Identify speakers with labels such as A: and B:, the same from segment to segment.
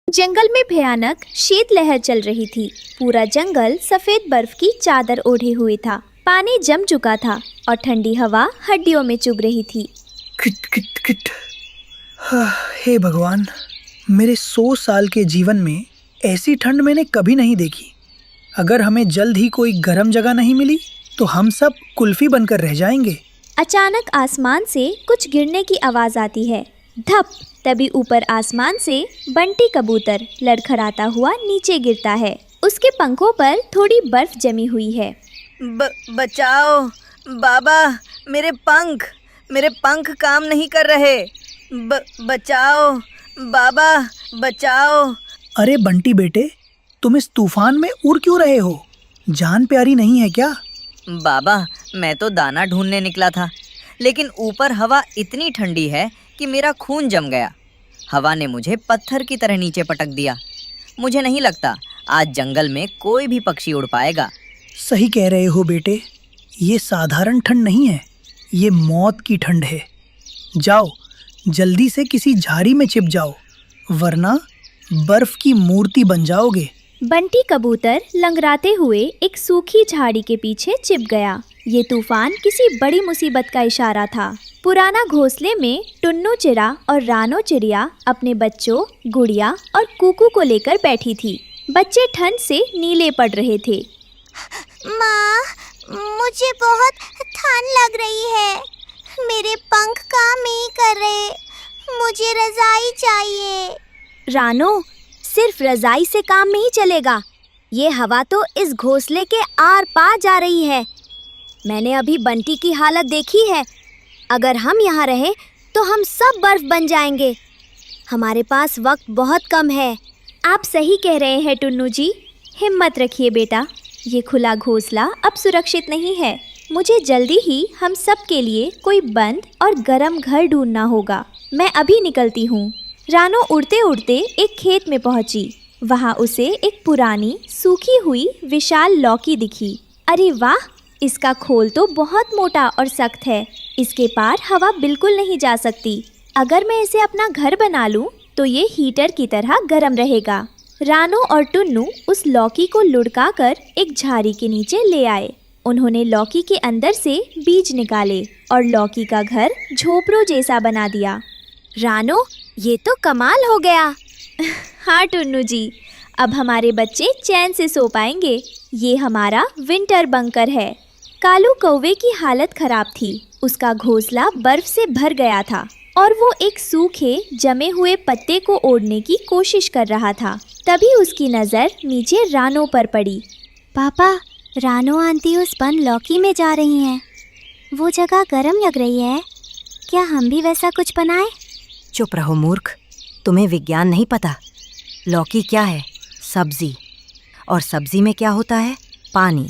A: जंगल में भयानक शीतलहर चल रही थी। पूरा जंगल सफेद बर्फ की चादर ओढ़े हुए था। पानी जम चुका था और ठंडी हवा हड्डियों में चुभ रही थी।
B: Kit kit kit. हे भगवान, मेरे 100 साल के जीवन में ऐसी ठंड मैंने कभी नहीं देखी। अगर हमें जल्द ही कोई गर्म जगह नहीं मिली तो हम सब कुल्फी बनकर रह जाएंगे।
A: अचानक आसमान से कुछ गिरने की आवाज आती है। धप! तभी ऊपर आसमान से बंटी कबूतर लड़खड़ाता हुआ नीचे गिरता है। उसके पंखों पर थोड़ी बर्फ जमी हुई है।
C: बचाओ बाबा, मेरे पंख काम नहीं कर रहे। बचाओ बाबा, बचाओ।
B: अरे बंटी बेटे, तुम इस तूफान में उड़ क्यों रहे हो? जान प्यारी नहीं है क्या?
C: बाबा, मैं तो दाना ढूंढने निकला था, लेकिन ऊपर हवा इतनी ठंडी है कि मेरा खून जम गया। हवा ने मुझे पत्थर की तरह नीचे पटक दिया। मुझे नहीं लगता आज जंगल में कोई भी पक्षी उड़ पाएगा।
B: सही कह रहे हो बेटे, ये साधारण ठंड नहीं है, ये मौत की ठंड है। जाओ, जल्दी से किसी झाड़ी में छिप जाओ, वरना बर्फ की मूर्ति बन जाओगे।
A: बंटी कबूतर लंगड़ाते हुए एक सूखी झाड़ी के पीछे छिप गया। ये तूफान किसी बड़ी मुसीबत का इशारा था। पुराना घोंसले में टुन्नू चिड़ा और रानो चिड़िया अपने बच्चों गुड़िया और कुकू को लेकर बैठी थी। बच्चे ठंड से नीले पड़ रहे थे।
D: माँ, मुझे बहुत ठंड लग रही है। मेरे पंख काम नहीं कर रहे। मुझे रजाई चाहिए।
A: रानो, सिर्फ रजाई से काम नहीं चलेगा। ये हवा तो इस घोंसले के आर पार जा रही है। मैंने अभी बंटी की हालत देखी है। अगर हम यहाँ रहें तो हम सब बर्फ बन जाएंगे। हमारे पास वक्त बहुत कम है। आप सही कह रहे हैं टुन्नू जी। हिम्मत रखिए बेटा, ये खुला घोंसला अब सुरक्षित नहीं है। मुझे जल्दी ही हम सब के लिए कोई बंद और गर्म घर ढूंढना होगा। मैं अभी निकलती हूँ। रानो उड़ते उड़ते एक खेत में पहुंची। वहां उसे एक पुरानी सूखी हुई विशाल लौकी दिखी। अरे वाह, इसका खोल तो बहुत मोटा और सख्त है। इसके पार हवा बिल्कुल नहीं जा सकती। अगर मैं इसे अपना घर बना लूं तो ये हीटर की तरह गर्म रहेगा। रानो और टुन्नू उस लौकी को लुढ़का कर एक झाड़ी के नीचे ले आए। उन्होंने लौकी के अंदर से बीज निकाले और लौकी का घर झोपड़ों जैसा बना दिया। रानो, ये तो कमाल हो गया। हाँ टुन्नू जी, अब हमारे बच्चे चैन से सो पाएंगे। ये हमारा विंटर बंकर है। कालू कौवे की हालत खराब थी। उसका घोंसला बर्फ से भर गया था और वो एक सूखे जमे हुए पत्ते को ओढ़ने की कोशिश कर रहा था। तभी उसकी नज़र नीचे रानो पर पड़ी।
D: पापा, रानो आंटी उस बंद लौकी में जा रही हैं। वो जगह गर्म लग रही है। क्या हम भी वैसा कुछ बनाएं?
E: चुप रहो मूर्ख, तुम्हें विज्ञान नहीं पता। लौकी क्या है? सब्जी। और सब्जी में क्या होता है? पानी।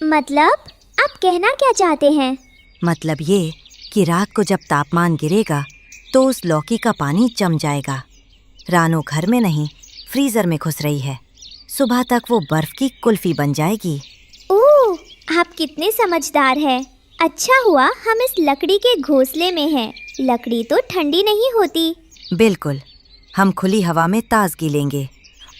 D: मतलब आप कहना क्या चाहते हैं?
E: मतलब ये कि रात को जब तापमान गिरेगा तो उस लौकी का पानी जम जाएगा। रानो घर में नहीं, फ्रीजर में घुस रही है। सुबह तक वो बर्फ की कुल्फी बन जाएगी।
D: ओह, आप कितने समझदार हैं। अच्छा हुआ हम इस लकड़ी के घोंसले में हैं। लकड़ी तो ठंडी नहीं होती।
E: बिल्कुल, हम खुली हवा में ताजगी लेंगे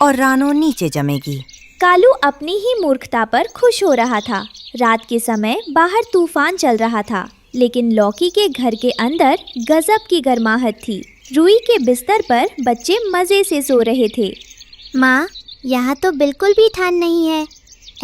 E: और रानो नीचे जमेगी।
A: कालू अपनी ही मूर्खता पर खुश हो रहा था। रात के समय बाहर तूफान चल रहा था, लेकिन लौकी के घर के अंदर गजब की गर्माहट थी। रुई के बिस्तर पर बच्चे मजे से सो रहे थे।
D: माँ, यहाँ तो बिल्कुल भी ठंड नहीं है।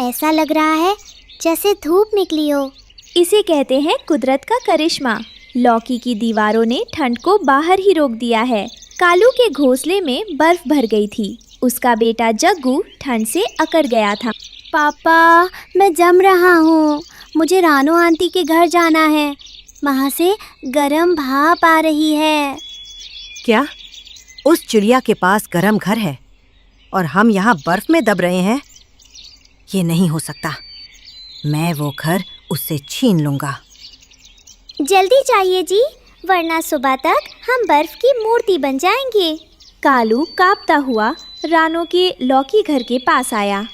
D: ऐसा लग रहा है जैसे धूप निकली हो।
A: इसे कहते हैं कुदरत का करिश्मा। लौकी की दीवारों ने ठंड को बाहर ही रोक दिया है। कालू के घोंसले में बर्फ भर गई थी। उसका बेटा जग्गू ठंड से अकड़ गया था।
D: पापा, मैं जम रहा हूँ। मुझे रानो आंटी के घर जाना है। वहाँ से गर्म भाप आ रही है।
E: क्या? उस चिड़िया के पास गर्म घर है और हम यहाँ बर्फ में दब रहे हैं? ये नहीं हो सकता। मैं वो घर उससे छीन लूँगा।
D: जल्दी चाहिए जी, वरना सुबह तक हम बर्फ की मूर्ति बन जाएंगे।
A: कालू कांपता हुआ रानो के लौकी घर के पास आया।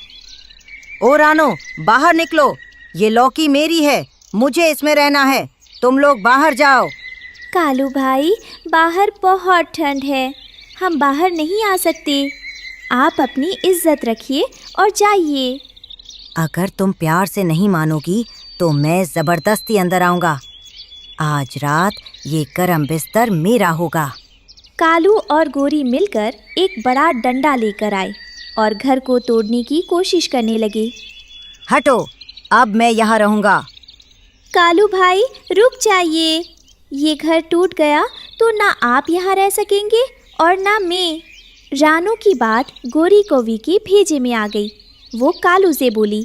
E: ओ रानो, बाहर निकलो। ये लौकी मेरी है, मुझे इसमें रहना है। तुम लोग बाहर जाओ।
A: कालू भाई, बाहर बहुत ठंड है। हम बाहर नहीं आ सकते। आप अपनी इज्जत रखिए और जाइए।
E: अगर तुम प्यार से नहीं मानोगी तो मैं जबरदस्ती अंदर आऊंगा। आज रात ये गरम बिस्तर मेरा होगा।
A: कालू और गोरी मिलकर एक बड़ा डंडा लेकर आए और घर को तोड़ने की कोशिश करने लगे।
E: हटो, अब मैं यहाँ रहूंगा।
A: कालू भाई रुक जाइए, ये घर टूट गया तो ना आप यहाँ रह सकेंगे और ना मैं। रानू की बात गोरी कौवी के भेजे में आ गई। वो कालू से बोली,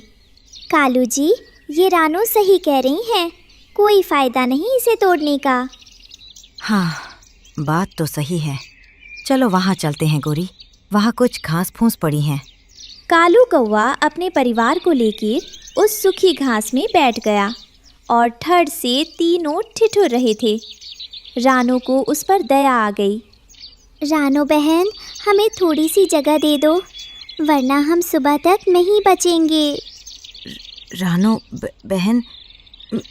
D: कालू जी, ये रानू सही कह रही हैं, कोई फायदा नहीं इसे तोड़ने का।
E: हाँ, बात तो सही है। चलो वहाँ चलते हैं गोरी, वहाँ कुछ घास फूस पड़ी हैं।
A: कालू कौवा अपने परिवार को लेकर उस सूखी घास में बैठ गया और ठंड से तीनों ठिठुर रहे थे। रानू को उस पर दया आ गई।
D: रानू बहन, हमें थोड़ी सी जगह दे दो, वरना हम सुबह तक नहीं बचेंगे।
E: रानू बहन,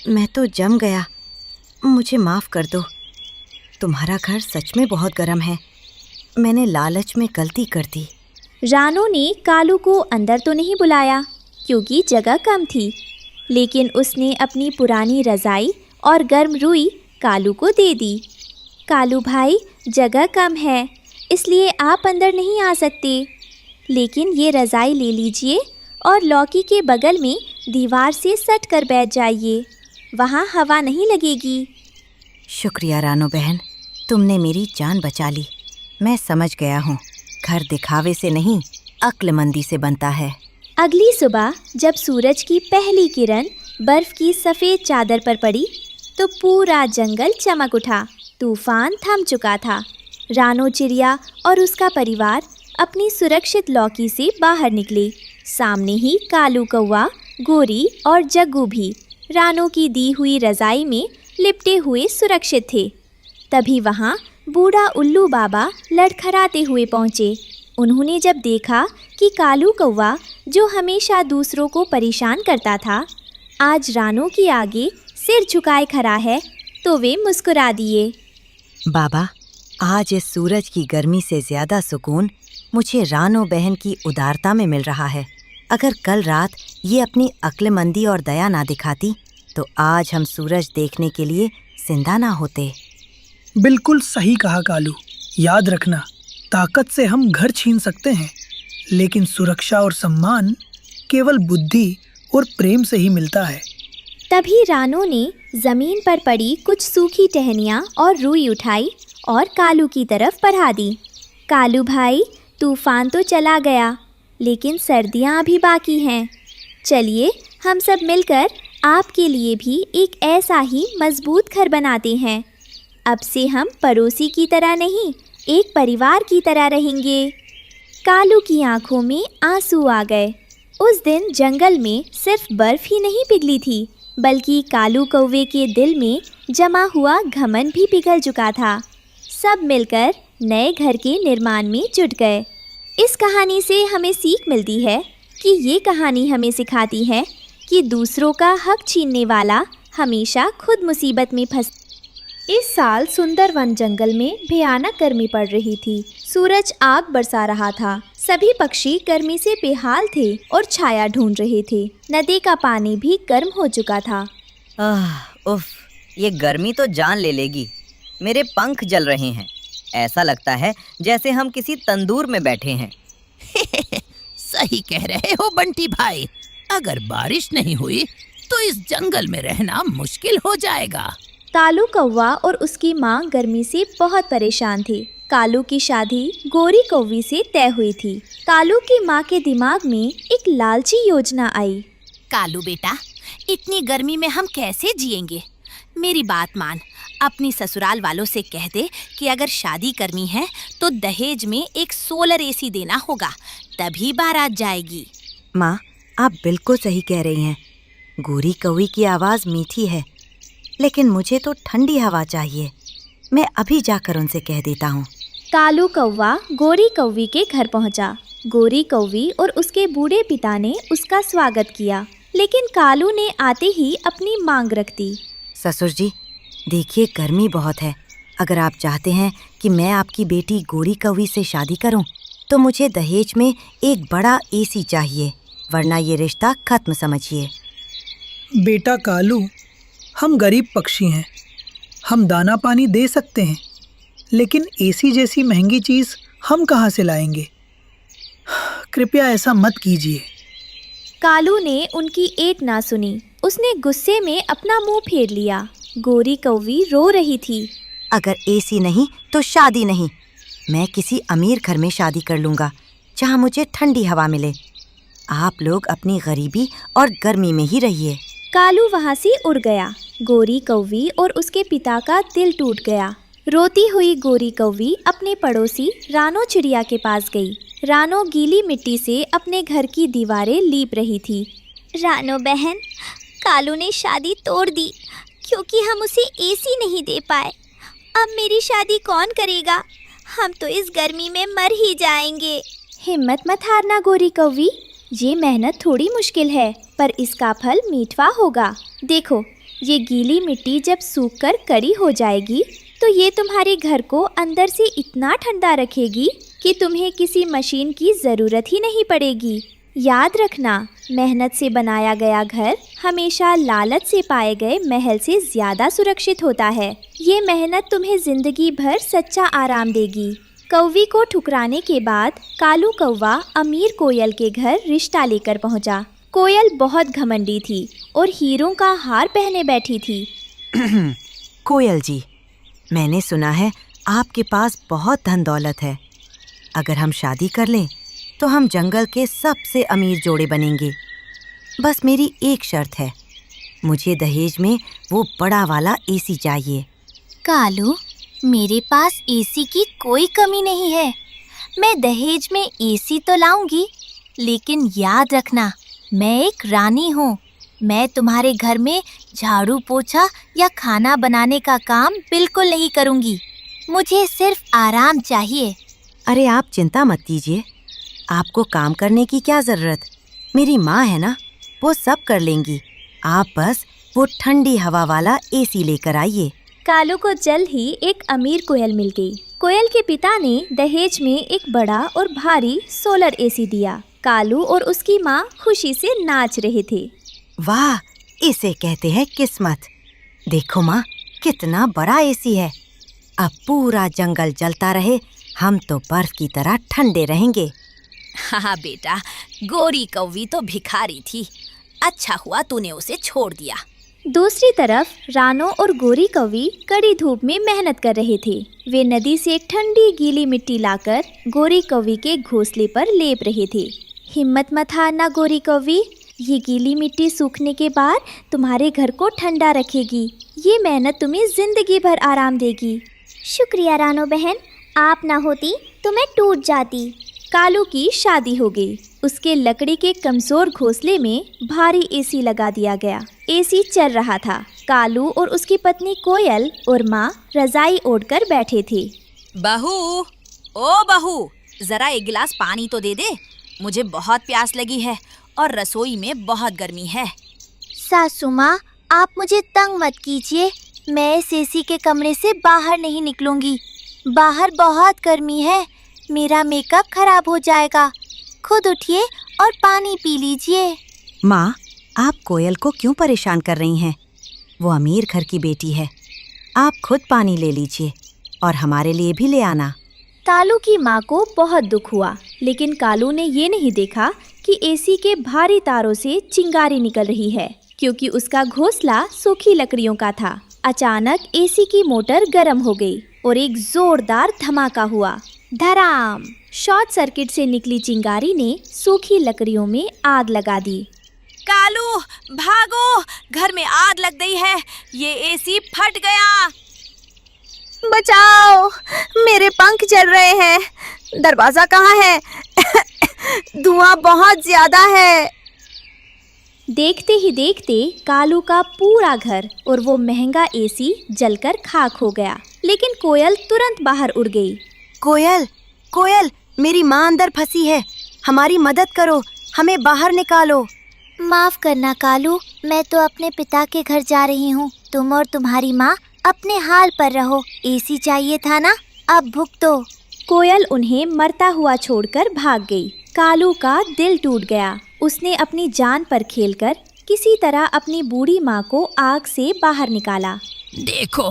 E: मैं तो जम गया, मुझे माफ़ कर दो। तुम्हारा घर सच में बहुत गर्म है, मैंने लालच में गलती कर दी।
A: रानू ने कालू को अंदर तो नहीं बुलाया क्योंकि जगह कम थी, लेकिन उसने अपनी पुरानी रज़ाई और गर्म रुई कालू को दे दी। कालू भाई, जगह कम है इसलिए आप अंदर नहीं आ सकते, लेकिन ये रज़ाई ले लीजिए और लौकी के बगल में दीवार से सट कर बैठ जाइए, वहाँ हवा नहीं लगेगी।
E: शुक्रिया रानू बहन, तुमने मेरी जान बचा ली। मैं समझ गया हूँ, घर दिखावे से नहीं अक्लमंदी से बनता है।
A: अगली सुबह जब सूरज की पहली किरण बर्फ की सफ़ेद चादर पर पड़ी तो पूरा जंगल चमक उठा। तूफान थम चुका था। रानू चिड़िया और उसका परिवार अपनी सुरक्षित लौकी से बाहर निकले। सामने ही कालू कौवा, गोरी और जग्गू भी रानू की दी हुई रज़ाई में लिपटे हुए सुरक्षित थे। तभी वहाँ बूढ़ा उल्लू बाबा लड़खड़ाते हुए पहुँचे। उन्होंने जब देखा कि कालू कौवा, जो हमेशा दूसरों को परेशान करता था, आज रानू के आगे सिर झुकाए खड़ा है, तो वे मुस्कुरा दिए।
E: बाबा, आज इस सूरज की गर्मी से ज़्यादा सुकून मुझे रानू बहन की उदारता में मिल रहा है। अगर कल रात ये अपनी अक्लमंदी और दया ना दिखाती तो आज हम सूरज देखने के लिए जिंदा ना होते।
B: बिल्कुल सही कहा कालू। याद रखना, ताकत से हम घर छीन सकते हैं, लेकिन सुरक्षा और सम्मान केवल बुद्धि और प्रेम से ही मिलता है।
A: तभी रानू ने ज़मीन पर पड़ी कुछ सूखी टहनियाँ और रुई उठाई और कालू की तरफ बढ़ा दी। कालू भाई, तूफान तो चला गया, लेकिन सर्दियाँ अभी बाकी हैं। चलिए हम सब मिलकर आपके लिए भी एक ऐसा ही मजबूत घर बनाते हैं। अब से हम पड़ोसी की तरह नहीं, एक परिवार की तरह रहेंगे। कालू की आंखों में आंसू आ गए। उस दिन जंगल में सिर्फ बर्फ ही नहीं पिघली थी, बल्कि कालू कौवे के दिल में जमा हुआ घमंड भी पिघल चुका था। सब मिलकर नए घर के निर्माण में जुट गए। इस कहानी से हमें सीख मिलती है कि ये कहानी हमें सिखाती है कि दूसरों का हक छीनने वाला हमेशा खुद मुसीबत में फंस। इस साल सुंदर वन जंगल में भयानक गर्मी पड़ रही थी। सूरज आग बरसा रहा था। सभी पक्षी गर्मी से बेहाल थे और छाया ढूंढ रहे थे। नदी का पानी भी गर्म हो चुका था।
C: उफ, ये गर्मी तो जान ले लेगी। मेरे पंख जल रहे हैं। ऐसा लगता है जैसे हम किसी तंदूर में बैठे हैं।
F: सही कह रहे हो बंटी भाई, अगर बारिश नहीं हुई तो इस जंगल में रहना मुश्किल हो जाएगा।
A: कालू कौवा और उसकी माँ गर्मी से बहुत परेशान थे। कालू की शादी गोरी कौवी से तय हुई थी। कालू की माँ के दिमाग में एक लालची योजना आई।
F: कालू बेटा, इतनी गर्मी में हम कैसे जिएंगे? मेरी बात मान, अपनी ससुराल वालों से कह दे कि अगर शादी करनी है तो दहेज में एक सोलर एसी देना होगा, तभी बारात जाएगी।
E: माँ, आप बिल्कुल सही कह रही हैं। गोरी कौवी की आवाज़ मीठी है, लेकिन मुझे तो ठंडी हवा चाहिए। मैं अभी जाकर उनसे कह देता हूँ।
A: कालू कौवा गोरी कौवी के घर पहुँचा। गोरी कौवी और उसके बूढ़े पिता ने उसका स्वागत किया, लेकिन कालू ने आते ही अपनी मांग रख दी।
E: ससुर जी, देखिए गर्मी बहुत है। अगर आप चाहते हैं कि मैं आपकी बेटी गोरी कौवी से शादी करूं, तो मुझे दहेज में एक बड़ा एसी चाहिए, वरना ये रिश्ता खत्म समझिए।
B: बेटा कालू, हम गरीब पक्षी हैं। हम दाना पानी दे सकते हैं, लेकिन एसी जैसी महंगी चीज़ हम कहाँ से लाएंगे? कृपया ऐसा मत कीजिए।
A: कालू ने उनकी एक ना सुनी। उसने गुस्से में अपना मुंह फेर लिया। गोरी कौवी रो रही थी।
E: अगर एसी नहीं तो शादी नहीं। मैं किसी अमीर घर में शादी कर लूँगा, जहाँ मुझे ठंडी हवा मिले। आप लोग अपनी गरीबी और गर्मी में ही रहिए।
A: कालू वहाँ से उड़ गया। गोरी कौवी और उसके पिता का दिल टूट गया। रोती हुई गोरी कौवी अपने पड़ोसी रानो चिड़िया के पास गई। रानो गीली मिट्टी से अपने घर की दीवारें लीप रही थी।
D: रानो बहन, कालू ने शादी तोड़ दी क्योंकि हम उसे एसी नहीं दे पाए। अब मेरी शादी कौन करेगा? हम तो इस गर्मी में मर ही जाएंगे।
A: हिम्मत मत हारना गोरी कौवी। ये मेहनत थोड़ी मुश्किल है, पर इसका फल मीठा होगा। देखो, ये गीली मिट्टी जब सूखकर कड़ी हो जाएगी तो ये तुम्हारे घर को अंदर से इतना ठंडा रखेगी कि तुम्हें किसी मशीन की ज़रूरत ही नहीं पड़ेगी। याद रखना, मेहनत से बनाया गया घर हमेशा लालच से पाए गए महल से ज़्यादा सुरक्षित होता है। ये मेहनत तुम्हें ज़िंदगी भर सच्चा आराम देगी। कौवी को ठुकराने के बाद कालू कौवा अमीर कोयल के घर रिश्ता लेकर पहुंचा। कोयल बहुत घमंडी थी और हीरों का हार पहने बैठी थी।
E: कोयल जी, मैंने सुना है आपके पास बहुत धन दौलत है। अगर हम शादी कर लें तो हम जंगल के सबसे अमीर जोड़े बनेंगे। बस मेरी एक शर्त है, मुझे दहेज में वो बड़ा वाला एसी चाहिए।
D: कालू, मेरे पास एसी की कोई कमी नहीं है। मैं दहेज में एसी तो लाऊंगी, लेकिन याद रखना, मैं एक रानी हूँ। मैं तुम्हारे घर में झाड़ू पोछा या खाना बनाने का काम बिल्कुल नहीं करूँगी। मुझे सिर्फ आराम चाहिए।
E: अरे आप चिंता मत कीजिए, आपको काम करने की क्या ज़रूरत? मेरी माँ है ना, वो सब कर लेंगी। आप बस वो ठंडी हवा वाला एसी लेकर आइए।
A: कालू को जल्द ही एक अमीर कोयल मिल गई। कोयल के पिता ने दहेज में एक बड़ा और भारी सोलर एसी दिया। कालू और उसकी माँ खुशी से नाच रहे थे।
E: वाह, इसे कहते हैं किस्मत। देखो माँ, कितना बड़ा एसी है। अब पूरा जंगल जलता रहे, हम तो बर्फ की तरह ठंडे रहेंगे।
F: हाँ बेटा, गोरी कौवी तो भिखारी थी। अच्छा हुआ तूने उसे छोड़ दिया।
A: दूसरी तरफ रानो और गोरी कौवी कड़ी धूप में मेहनत कर रहे थे। वे नदी से ठंडी गीली मिट्टी लाकर गोरी कौवी के घोंसले पर लेप रहे थे। हिम्मत मत हारना गोरी कौवी, ये गीली मिट्टी सूखने के बाद तुम्हारे घर को ठंडा रखेगी। ये मेहनत तुम्हें जिंदगी भर आराम देगी।
D: शुक्रिया रानो बहन, आप ना होती तो मैं टूट जाती।
A: कालू की शादी हो गई। उसके लकड़ी के कमजोर घोंसले में भारी एसी लगा दिया गया। एसी चल रहा था। कालू और उसकी पत्नी कोयल और माँ रजाई ओढ़कर बैठे थे।
F: बहू, ओ बहू, जरा एक गिलास पानी तो दे दे। मुझे बहुत प्यास लगी है और रसोई में बहुत गर्मी है।
D: सासू माँ, आप मुझे तंग मत कीजिए। मैं इस एसी के कमरे से बाहर नहीं निकलूंगी। बाहर बहुत गर्मी है, मेरा मेकअप खराब हो जाएगा। खुद उठिए और पानी पी लीजिए।
E: माँ, आप कोयल को क्यों परेशान कर रही हैं? वो अमीर घर की बेटी है। आप खुद पानी ले लीजिए और हमारे लिए भी ले आना।
A: कालू की माँ को बहुत दुख हुआ, लेकिन कालू ने ये नहीं देखा कि एसी के भारी तारों से चिंगारी निकल रही है, क्योंकि उसका घोंसला सूखी लकड़ियों का था। अचानक एसी की मोटर गर्म हो गई और एक जोरदार धमाका हुआ। धड़ाम! शॉर्ट सर्किट से निकली चिंगारी ने सूखी लकड़ियों में आग लगा दी।
F: कालू, भागो, घर में आग लग गई है। ये एसी फट गया।
D: बचाओ, मेरे पंख जल रहे हैं। दरवाजा कहाँ है? धुआं बहुत ज्यादा है।
A: देखते ही देखते कालू का पूरा घर और वो महंगा एसी जलकर खाक हो गया। लेकिन कोयल तुरंत बाहर उड़ गई।
E: कोयल, कोयल, मेरी माँ अंदर फंसी है। हमारी मदद करो, हमें बाहर निकालो।
D: माफ करना कालू, मैं तो अपने पिता के घर जा रही हूँ। तुम और तुम्हारी माँ अपने हाल पर रहो। एसी चाहिए था ना, अब भुगतो।
A: कोयल उन्हें मरता हुआ छोड़कर भाग गई। कालू का दिल टूट गया। उसने अपनी जान पर खेलकर किसी तरह अपनी बूढ़ी माँ को आग से बाहर निकाला।
F: देखो,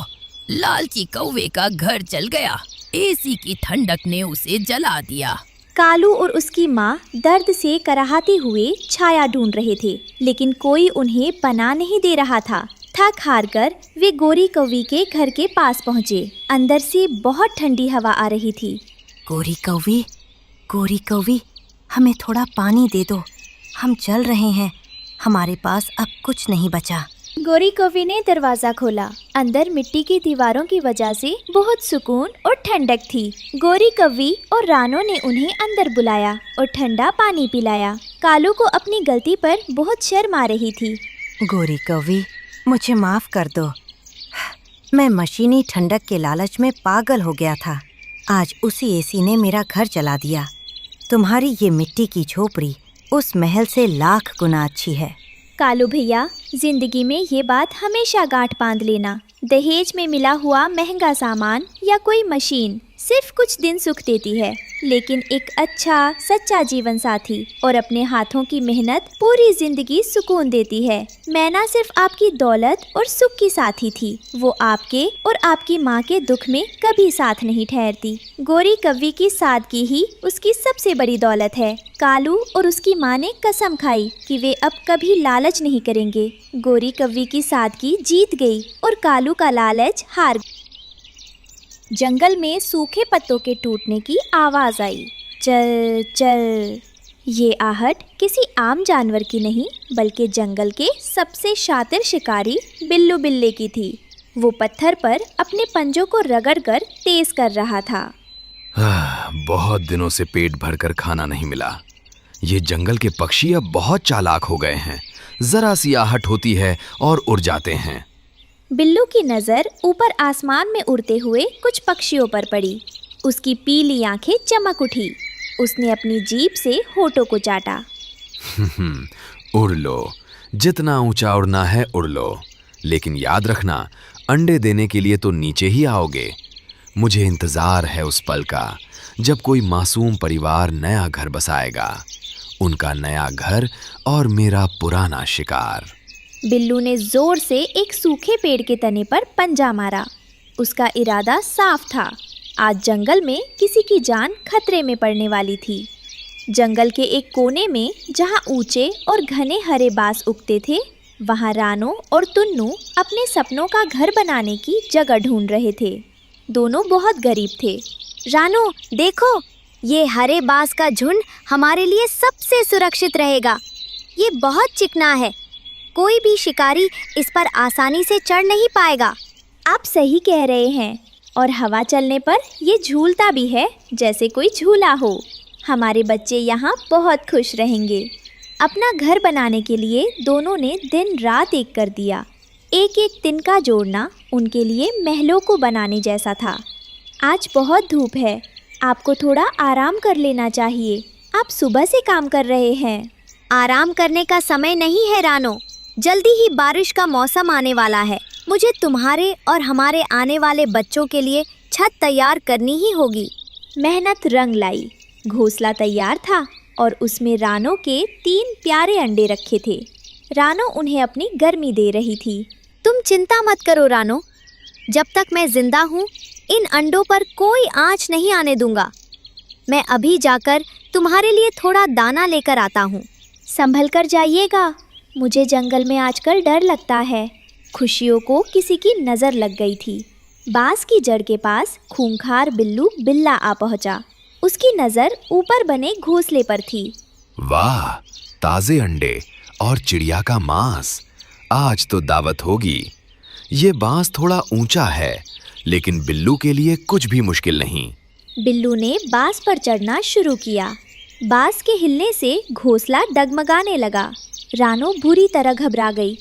F: लालची कौवे का घर जल गया। एसी की ठंडक ने उसे जला दिया।
A: कालू और उसकी माँ दर्द से कराहते हुए छाया ढूंढ रहे थे, लेकिन कोई उन्हें पनाह नहीं दे रहा था। थक हार कर वे गोरी कौवी के घर के पास पहुँचे। अंदर से बहुत ठंडी हवा आ रही थी।
E: गोरी कौवी, हमें थोड़ा पानी दे दो। हम जल रहे हैं, हमारे पास अब कुछ नहीं बचा।
A: गोरी कौवी ने दरवाजा खोला। अंदर मिट्टी की दीवारों की वजह से बहुत सुकून और ठंडक थी। गोरी कौवी और रानो ने उन्हें अंदर बुलाया और ठंडा पानी पिलाया। कालू को अपनी गलती पर बहुत शर्म आ रही थी।
E: गोरी कौवी, मुझे माफ कर दो। मैं मशीनी ठंडक के लालच में पागल हो गया था। आज उसी एसी ने मेरा घर जला दिया। तुम्हारी ये मिट्टी की झोपड़ी उस महल से लाख गुना अच्छी है।
A: कालू भैया, जिंदगी में ये बात हमेशा गांठ बांध लेना। दहेज में मिला हुआ महंगा सामान या कोई मशीन सिर्फ कुछ दिन सुख देती है, लेकिन एक अच्छा सच्चा जीवन साथी और अपने हाथों की मेहनत पूरी जिंदगी सुकून देती है। मैं ना सिर्फ आपकी दौलत और सुख की साथी थी, वो आपके और आपकी माँ के दुख में कभी साथ नहीं ठहरती। गोरी कौवी की सादगी ही उसकी सबसे बड़ी दौलत है। कालू और उसकी माँ ने कसम खाई कि वे अब कभी लालच नहीं करेंगे। गोरी कौवी की सादगी जीत गई और कालू का लालच हार। जंगल में सूखे पत्तों के टूटने की आवाज़ आई। चल चल। ये आहट किसी आम जानवर की नहीं, बल्कि जंगल के सबसे शातिर शिकारी बिल्लू बिल्ले की थी। वो पत्थर पर अपने पंजों को रगड़कर तेज कर रहा था।
G: बहुत दिनों से पेट भरकर खाना नहीं मिला। ये जंगल के पक्षी अब बहुत चालाक हो गए हैं। जरा सी आहट होती है और उड़ जाते हैं।
A: बिल्लू की नज़र ऊपर आसमान में उड़ते हुए कुछ पक्षियों पर पड़ी। उसकी पीली आंखें चमक उठी। उसने अपनी जीभ से होठों को चाटा।
G: उड़ लो, जितना ऊंचा उड़ना है उड़ लो, लेकिन याद रखना, अंडे देने के लिए तो नीचे ही आओगे। मुझे इंतजार है उस पल का जब कोई मासूम परिवार नया घर बसाएगा। उनका नया घर और मेरा पुराना शिकार।
A: बिल्लू ने जोर से एक सूखे पेड़ के तने पर पंजा मारा। उसका इरादा साफ था। आज जंगल में किसी की जान खतरे में पड़ने वाली थी। जंगल के एक कोने में जहां ऊंचे और घने हरे बांस उगते थे, वहां रानो और टुन्नू अपने सपनों का घर बनाने की जगह ढूंढ रहे थे। दोनों बहुत गरीब थे।
H: रानो, देखो, ये हरे बांस का झुंड हमारे लिए सबसे सुरक्षित रहेगा। ये बहुत चिकना है, कोई भी शिकारी इस पर आसानी से चढ़ नहीं पाएगा।
A: आप सही कह रहे हैं, और हवा चलने पर ये झूलता भी है जैसे कोई झूला हो। हमारे बच्चे यहाँ बहुत खुश रहेंगे। अपना घर बनाने के लिए दोनों ने दिन रात एक कर दिया। एक एक तिनका जोड़ना उनके लिए महलों को बनाने जैसा था। आज बहुत धूप है, आपको थोड़ा आराम कर लेना चाहिए। आप सुबह से काम कर रहे हैं।
H: आराम करने का समय नहीं है रानो, जल्दी ही बारिश का मौसम आने वाला है। मुझे तुम्हारे और हमारे आने वाले बच्चों के लिए छत तैयार करनी ही होगी।
A: मेहनत रंग लाई। घोंसला तैयार था और उसमें रानो के 3 प्यारे अंडे रखे थे। रानो उन्हें अपनी गर्मी दे रही थी।
H: तुम चिंता मत करो रानो, जब तक मैं जिंदा हूँ इन अंडों पर कोई आँच नहीं आने दूंगा। मैं अभी जाकर तुम्हारे लिए थोड़ा दाना लेकर आता हूँ।
A: संभल कर जाइएगा, मुझे जंगल में आजकल डर लगता है। खुशियों को किसी की नज़र लग गई थी। बांस की जड़ के पास खूंखार बिल्लू बिल्ला आ पहुंचा। उसकी नज़र ऊपर बने घोंसले पर थी।
G: वाह, ताजे अंडे और चिड़िया का मांस, आज तो दावत होगी। ये बांस थोड़ा ऊंचा है, लेकिन बिल्लू के लिए कुछ भी मुश्किल नहीं।
A: बिल्लू ने बांस पर चढ़ना शुरू किया। बांस के हिलने से घोंसला डगमगाने लगा। रानो बुरी तरह घबरा गई।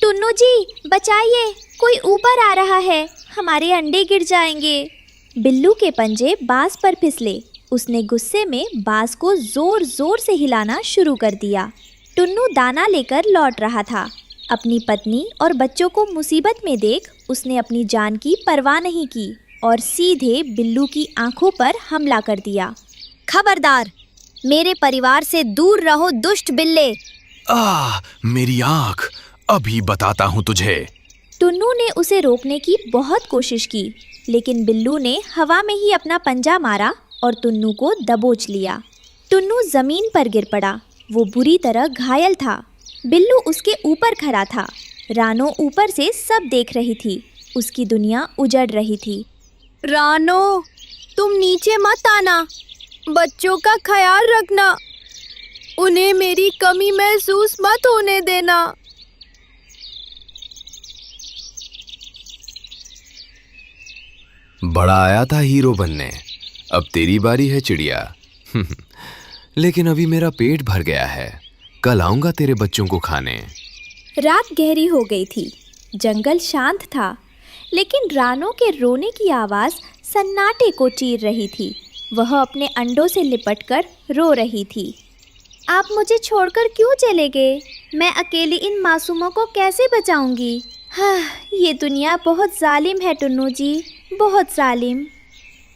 A: टुन्नू जी, बचाइए, कोई ऊपर आ रहा है, हमारे अंडे गिर जाएंगे। बिल्लू के पंजे बांस पर फिसले। उसने गुस्से में बांस को जोर जोर से हिलाना शुरू कर दिया। टुन्नू दाना लेकर लौट रहा था। अपनी पत्नी और बच्चों को मुसीबत में देख उसने अपनी जान की परवाह नहीं की और सीधे बिल्लू की आंखों पर हमला कर दिया। खबरदार, मेरे परिवार से दूर रहो दुष्ट बिल्ले।
G: मेरी आंख, अभी बताता हूँ तुझे।
A: टुन्नू ने उसे रोकने की बहुत कोशिश की, लेकिन बिल्लू ने हवा में ही अपना पंजा मारा और टुन्नू को दबोच लिया। टुन्नू जमीन पर गिर पड़ा। वो बुरी तरह घायल था। बिल्लू उसके ऊपर खड़ा था। रानो ऊपर से सब देख रही थी। उसकी दुनिया उजड़ रही थी।
H: रानो, तुम नीचे मत आना। बच्चों का ख्याल रखना। उन्हें मेरी कमी महसूस मत होने देना।
G: बड़ा आया था हीरो बनने, अब तेरी बारी है चिड़िया। लेकिन अभी मेरा पेट भर गया है, कल आऊंगा तेरे बच्चों को खाने।
A: रात गहरी हो गई थी। जंगल शांत था, लेकिन रानो के रोने की आवाज़ सन्नाटे को चीर रही थी। वह अपने अंडों से लिपटकर रो रही थी।
H: आप मुझे छोड़कर क्यों चले गए? मैं अकेली इन मासूमों को कैसे बचाऊंगी?
A: हाँ, ये दुनिया बहुत जालिम है टुन्नू जी, बहुत जालिम।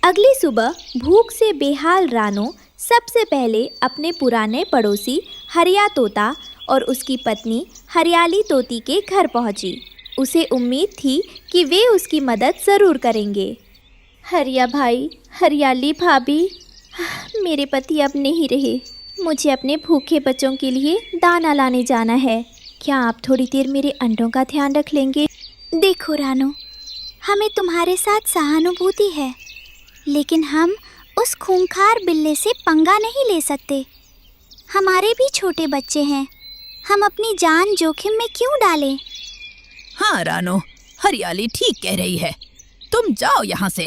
A: अगली सुबह भूख से बेहाल रानो सबसे पहले अपने पुराने पड़ोसी हरिया तोता और उसकी पत्नी हरियाली तोती के घर पहुंची। उसे उम्मीद थी कि वे उसकी मदद ज़रूर करेंगे।
H: हरिया भाई, हरियाली भाभी, मेरे पति अब नहीं रहे। मुझे अपने भूखे बच्चों के लिए दाना लाने जाना है। क्या आप थोड़ी देर मेरे अंडों का ध्यान रख लेंगे?
A: देखो रानो, हमें तुम्हारे साथ सहानुभूति है, लेकिन हम उस खूंखार बिल्ले से पंगा नहीं ले सकते। हमारे भी छोटे बच्चे हैं। हम अपनी जान जोखिम में क्यों डालें?
F: हाँ रानो, हरियाली ठीक कह रही है। तुम जाओ यहाँ से।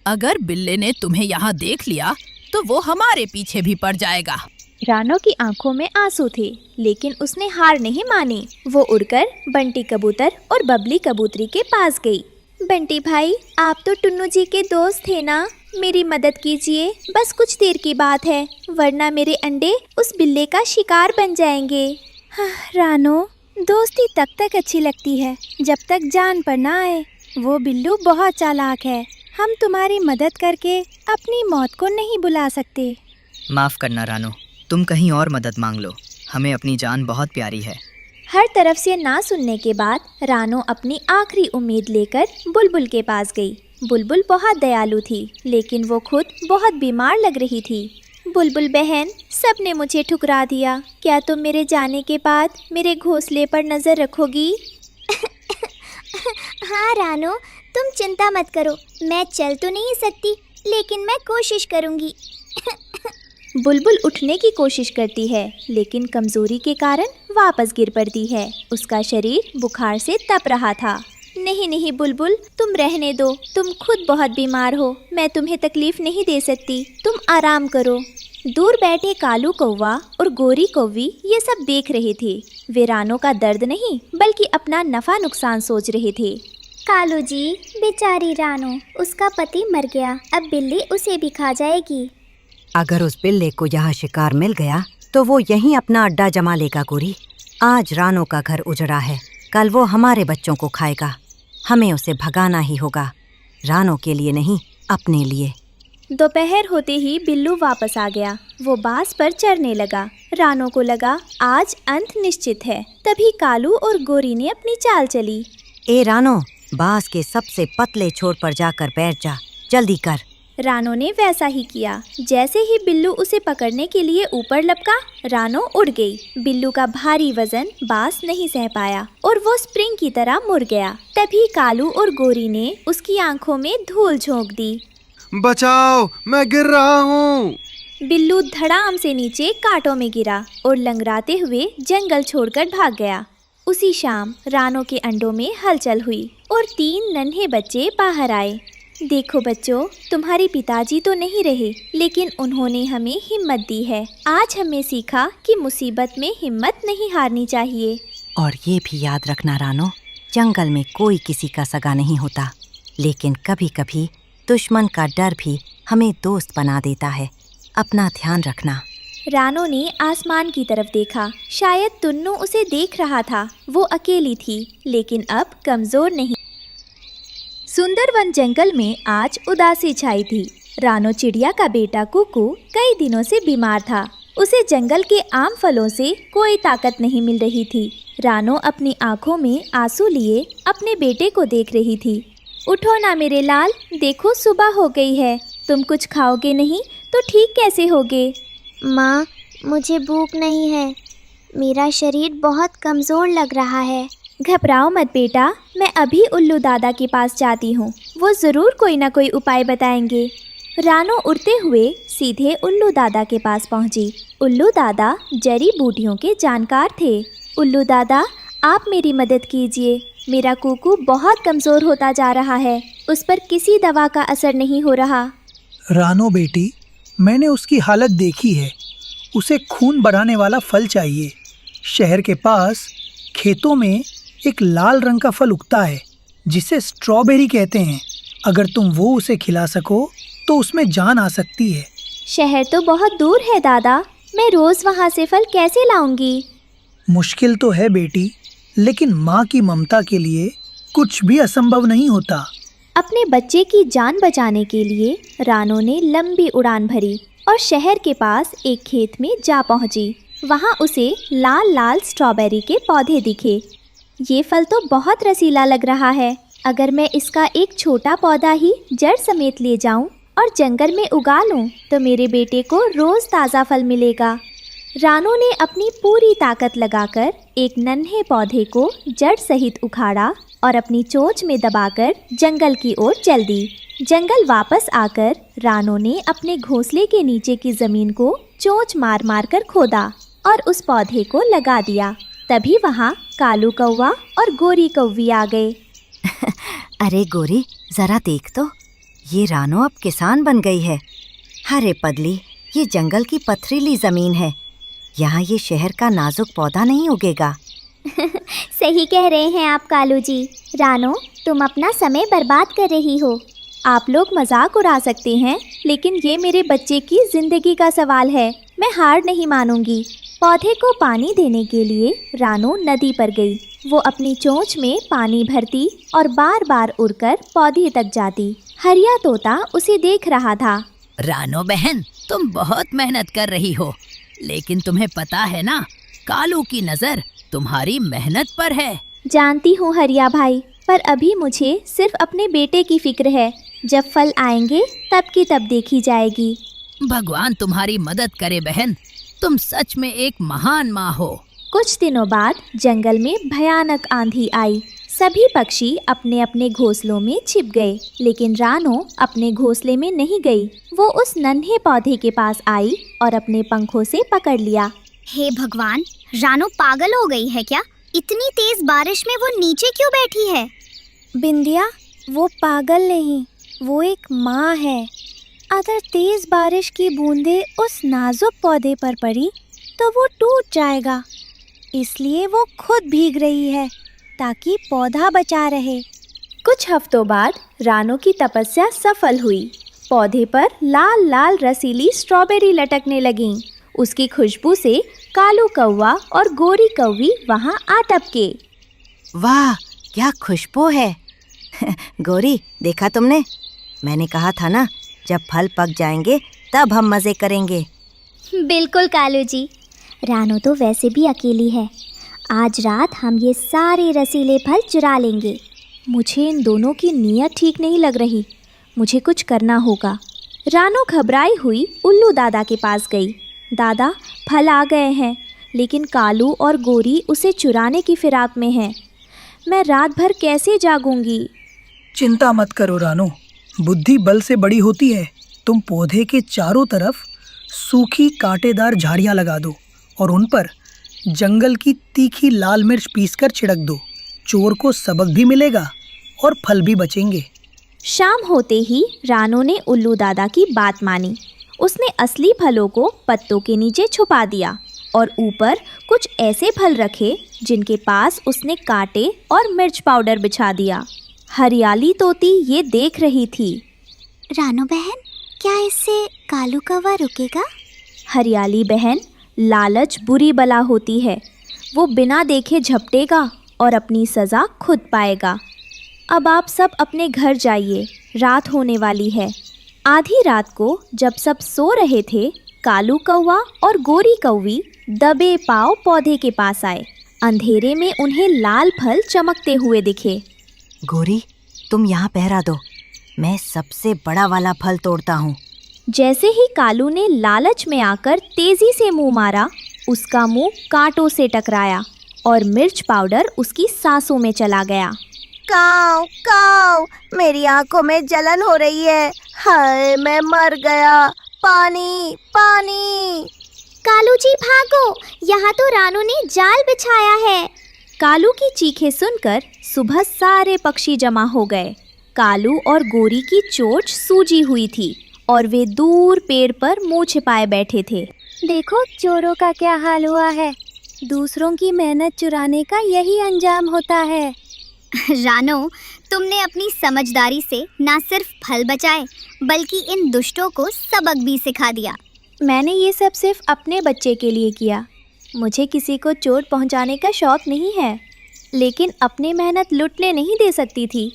F: अगर बिल्ले ने तुम्हें यहाँ देख लिया तो वो हमारे पीछे भी पड़ जाएगा।
A: रानो की आंखों में आंसू थे, लेकिन उसने हार नहीं मानी। वो उड़कर बंटी कबूतर और बबली कबूतरी के पास गई।
H: बंटी भाई, आप तो टुन्नू जी के दोस्त थे ना? मेरी मदद कीजिए, बस कुछ देर की बात है, वरना मेरे अंडे उस बिल्ले का शिकार बन जाएंगे।
A: हाँ, रानो, दोस्ती तब तक अच्छी लगती है जब तक जान पर ना आए। वो बिल्लू बहुत चालाक है। हम तुम्हारी मदद करके अपनी मौत को नहीं बुला सकते।
C: माफ़ करना रानो, तुम कहीं और मदद मांग लो। हमें अपनी जान बहुत प्यारी है।
A: हर तरफ से ना सुनने के बाद रानो अपनी आखिरी उम्मीद लेकर बुलबुल के पास गई। बुलबुल बहुत दयालु थी, लेकिन वो खुद बहुत बीमार लग रही थी।
H: बुलबुल बहन, सबने मुझे ठुकरा दिया। क्या तुम मेरे जाने के बाद मेरे घोंसले पर नज़र रखोगी?
A: हाँ रानो, तुम चिंता मत करो। मैं चल तो नहीं सकती, लेकिन मैं कोशिश करूँगी।
H: बुलबुल उठने की कोशिश करती है, लेकिन कमज़ोरी के कारण वापस गिर पड़ती है। उसका शरीर बुखार से तप रहा था। नहीं नहीं बुलबुल, तुम रहने दो। तुम खुद बहुत बीमार हो। मैं तुम्हें तकलीफ नहीं दे सकती। तुम आराम करो।
A: दूर बैठे कालू कौवा और गोरी कौवी ये सब देख रहे थे। वे रानो का दर्द नहीं, बल्कि अपना नफा नुकसान सोच रहे थे।
H: कालू जी, बेचारी रानो, उसका पति मर गया। अब बिल्ली उसे भी खा जाएगी।
E: अगर उस बिल्ले को यहाँ शिकार मिल गया तो वो यहीं अपना अड्डा जमा लेगा गोरी। आज रानो का घर उजड़ा है, कल वो हमारे बच्चों को खाएगा। हमें उसे भगाना ही होगा, रानो के लिए नहीं, अपने लिए।
A: दोपहर होते ही बिल्लू वापस आ गया। वो बांस पर चढ़ने लगा। रानो को लगा आज अंत निश्चित है। तभी कालू और गोरी ने अपनी चाल चली।
E: ए रानो, बांस के सबसे पतले छोर पर जाकर बैठ जा, जल्दी कर।
A: रानो ने वैसा ही किया। जैसे ही बिल्लू उसे पकड़ने के लिए ऊपर लपका, रानो उड़ गई। बिल्लू का भारी वजन बांस नहीं सह पाया और वो स्प्रिंग की तरह मुड़ गया। तभी कालू और गोरी ने उसकी आंखों में धूल झोंक दी।
G: बचाओ, मैं गिर रहा हूँ।
A: बिल्लू धड़ाम से नीचे कांटों में गिरा और लंगड़ाते हुए जंगल छोड़कर भाग गया। उसी शाम रानो के अंडों में हलचल हुई और 3 नन्हे बच्चे बाहर आए। देखो बच्चों, तुम्हारे पिताजी तो नहीं रहे, लेकिन उन्होंने हमें हिम्मत दी है। आज हमने सीखा कि मुसीबत में हिम्मत नहीं हारनी चाहिए।
E: और ये भी याद रखना रानो, जंगल में कोई किसी का सगा नहीं होता, लेकिन कभी कभी दुश्मन का डर भी हमें दोस्त बना देता है। अपना ध्यान रखना।
A: रानो ने आसमान की तरफ देखा। शायद टुन्नू उसे देख रहा था। वो अकेली थी, लेकिन अब कमजोर नहीं।
D: सुंदरवन जंगल में आज उदासी छाई थी। रानो चिड़िया का बेटा कुकू कई दिनों से बीमार था। उसे जंगल के आम फलों से कोई ताकत नहीं मिल रही थी। रानो अपनी आंखों में आंसू लिए अपने बेटे को देख रही थी। उठो ना मेरे लाल, देखो सुबह हो गई है। तुम कुछ खाओगे नहीं तो ठीक कैसे होगे?
H: माँ, मुझे भूख नहीं है। मेरा शरीर बहुत कमज़ोर लग रहा है।
D: घबराओ मत बेटा, मैं अभी उल्लू दादा के पास जाती हूँ। वो ज़रूर कोई ना कोई उपाय बताएंगे। रानो उड़ते हुए सीधे उल्लू दादा के पास पहुँची। उल्लू दादा जड़ी बूटियों के जानकार थे। उल्लू दादा, आप मेरी मदद कीजिए। मेरा कुकू बहुत कमज़ोर होता जा रहा है। उस पर किसी दवा का असर नहीं हो रहा।
B: रानो बेटी, मैंने उसकी हालत देखी है। उसे खून बढ़ाने वाला फल चाहिए। शहर के पास खेतों में एक लाल रंग का फल उगता है जिसे स्ट्रॉबेरी कहते हैं। अगर तुम वो उसे खिला सको तो उसमें जान आ सकती है।
D: शहर तो बहुत दूर है दादा, मैं रोज़ वहाँ से फल कैसे लाऊंगी?
B: मुश्किल तो है बेटी, लेकिन माँ की ममता के लिए कुछ भी असंभव नहीं होता।
D: अपने बच्चे की जान बचाने के लिए रानो ने लंबी उड़ान भरी और शहर के पास एक खेत में जा पहुंची। वहां उसे लाल लाल स्ट्रॉबेरी के पौधे दिखे। ये फल तो बहुत रसीला लग रहा है। अगर मैं इसका एक छोटा पौधा ही जड़ समेत ले जाऊं और जंगल में उगा लूं तो मेरे बेटे को रोज़ ताज़ा फल मिलेगा। रानो ने अपनी पूरी ताकत लगाकर एक नन्हे पौधे को जड़ सहित उखाड़ा और अपनी चोंच में दबाकर जंगल की ओर चल दी। जंगल वापस आकर रानो ने अपने घोंसले के नीचे की ज़मीन को चोंच मार मार कर खोदा और उस पौधे को लगा दिया। तभी वहाँ कालू कौवा और गोरी कौवी आ गए।
E: अरे गोरी, जरा देख तो, ये रानो अब किसान बन गई है। अरे पगली, ये जंगल की पथरीली ज़मीन है। यहाँ ये शहर का नाजुक पौधा नहीं उगेगा।
H: सही कह रहे हैं आप कालू जी। रानो, तुम अपना समय बर्बाद कर रही हो।
D: आप लोग मजाक उड़ा सकते हैं, लेकिन ये मेरे बच्चे की ज़िंदगी का सवाल है। मैं हार नहीं मानूंगी। पौधे को पानी देने के लिए रानो नदी पर गई। वो अपनी चोंच में पानी भरती और बार बार उड़कर पौधे तक जाती। हरिया तोता उसे देख रहा था।
F: रानो बहन, तुम बहुत मेहनत कर रही हो, लेकिन तुम्हें पता है ना, कालू की नज़र तुम्हारी मेहनत पर है।
D: जानती हूँ हरिया भाई, पर अभी मुझे सिर्फ अपने बेटे की फिक्र है। जब फल आएंगे तब की तब देखी जाएगी।
F: भगवान तुम्हारी मदद करे बहन, तुम सच में एक महान माँ हो।
D: कुछ दिनों बाद जंगल में भयानक आंधी आई। सभी पक्षी अपने अपने घोंसलों में छिप गए, लेकिन रानो अपने घोंसले में नहीं गई। वो उस नन्हे पौधे के पास आई और अपने पंखों से पकड़ लिया।
H: हे भगवान, रानो पागल हो गई है क्या? इतनी तेज बारिश में वो नीचे क्यों बैठी है?
A: बिंदिया, वो पागल नहीं, वो एक माँ है। अगर तेज बारिश की बूंदें उस नाजुक पौधे पर पड़ी तो वो टूट जाएगा। इसलिए वो खुद भीग रही है ताकि पौधा बचा रहे।
D: कुछ हफ्तों बाद रानो की तपस्या सफल हुई। पौधे पर लाल लाल रसीली स्ट्रॉबेरी लटकने लगीं। उसकी खुशबू से कालू कौवा और गोरी कौवी वहाँ आ टपके।
E: वाह, क्या खुशबू है। गोरी, देखा तुमने? मैंने कहा था ना, जब फल पक जाएंगे तब हम मज़े करेंगे।
H: बिल्कुल कालू जी। रानो तो वैसे भी अकेली है। आज रात हम ये सारे रसीले फल चुरा लेंगे।
D: मुझे इन दोनों की नीयत ठीक नहीं लग रही। मुझे कुछ करना होगा। रानो घबराई हुई उल्लू दादा के पास गई। दादा, फल आ गए हैं, लेकिन कालू और गोरी उसे चुराने की फिराक में हैं। मैं रात भर कैसे जागूंगी?
B: चिंता मत करो रानो, बुद्धि बल से बड़ी होती है। तुम पौधे के चारों तरफ सूखी कांटेदार झाड़ियाँ लगा दो और उन पर जंगल की तीखी लाल मिर्च पीसकर छिड़क दो। चोर को सबक भी मिलेगा और फल भी बचेंगे।
D: शाम होते ही रानो ने उल्लू दादा की बात मानी। उसने असली फलों को पत्तों के नीचे छुपा दिया और ऊपर कुछ ऐसे फल रखे जिनके पास उसने कांटे और मिर्च पाउडर बिछा दिया। हरियाली तोती ये देख रही थी।
H: रानो बहन, क्या इससे कालू कौवा रुकेगा?
D: हरियाली बहन, लालच बुरी बला होती है। वो बिना देखे झपटेगा और अपनी सज़ा खुद पाएगा।
A: अब आप सब अपने घर जाइए, रात होने वाली है। आधी रात को जब सब सो रहे थे, कालू कौवा और गोरी कौवी दबे पांव पौधे के पास आए। अंधेरे में उन्हें लाल फल चमकते हुए दिखे।
E: गोरी, तुम यहाँ पहरा दो, मैं सबसे बड़ा वाला फल तोड़ता हूँ।
A: जैसे ही कालू ने लालच में आकर तेजी से मुंह मारा, उसका मुंह कांटों से टकराया और मिर्च पाउडर उसकी सांसों में चला गया।
H: काऊ काऊ, मेरी आंखों में जलन हो रही है। हाय, मैं मर गया। पानी पानी। कालू जी भागो, यहाँ तो रानू ने जाल बिछाया है।
A: कालू की चीखें सुनकर सुबह सारे पक्षी जमा हो गए। कालू और गोरी की चोंच सूजी हुई थी और वे दूर पेड़ पर मुंह छिपाए बैठे थे।
H: देखो चोरों का क्या हाल हुआ है। दूसरों की मेहनत चुराने का यही अंजाम होता है। रानो, तुमने अपनी समझदारी से ना सिर्फ फल बचाए बल्कि इन दुष्टों को सबक भी सिखा दिया।
A: मैंने ये सब सिर्फ अपने बच्चे के लिए किया। मुझे किसी को चोट पहुंचाने का शौक नहीं है, लेकिन अपनी मेहनत लुटने नहीं दे सकती थी।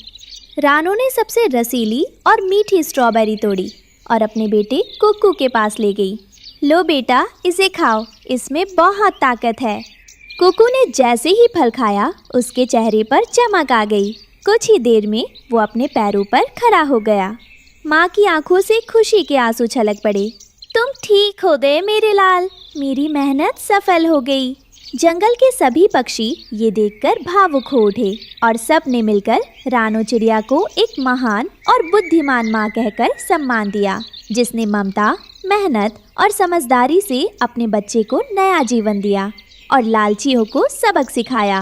A: रानो ने सबसे रसीली और मीठी स्ट्रॉबेरी तोड़ी और अपने बेटे कुक्कू के पास ले गई। लो बेटा, इसे खाओ, इसमें बहुत ताकत है। कुक्कू ने जैसे ही फल खाया, उसके चेहरे पर चमक आ गई। कुछ ही देर में वो अपने पैरों पर खड़ा हो गया। माँ की आंखों से खुशी के आंसू छलक पड़े। तुम ठीक हो गए मेरे लाल, मेरी मेहनत सफल हो गई। जंगल के सभी पक्षी ये देखकर भावुक हो उठे और सब ने मिलकर रानो चिड़िया को एक महान और बुद्धिमान माँ कहकर सम्मान दिया, जिसने ममता, मेहनत और समझदारी से अपने बच्चे को नया जीवन दिया और लालचियों को सबक सिखाया।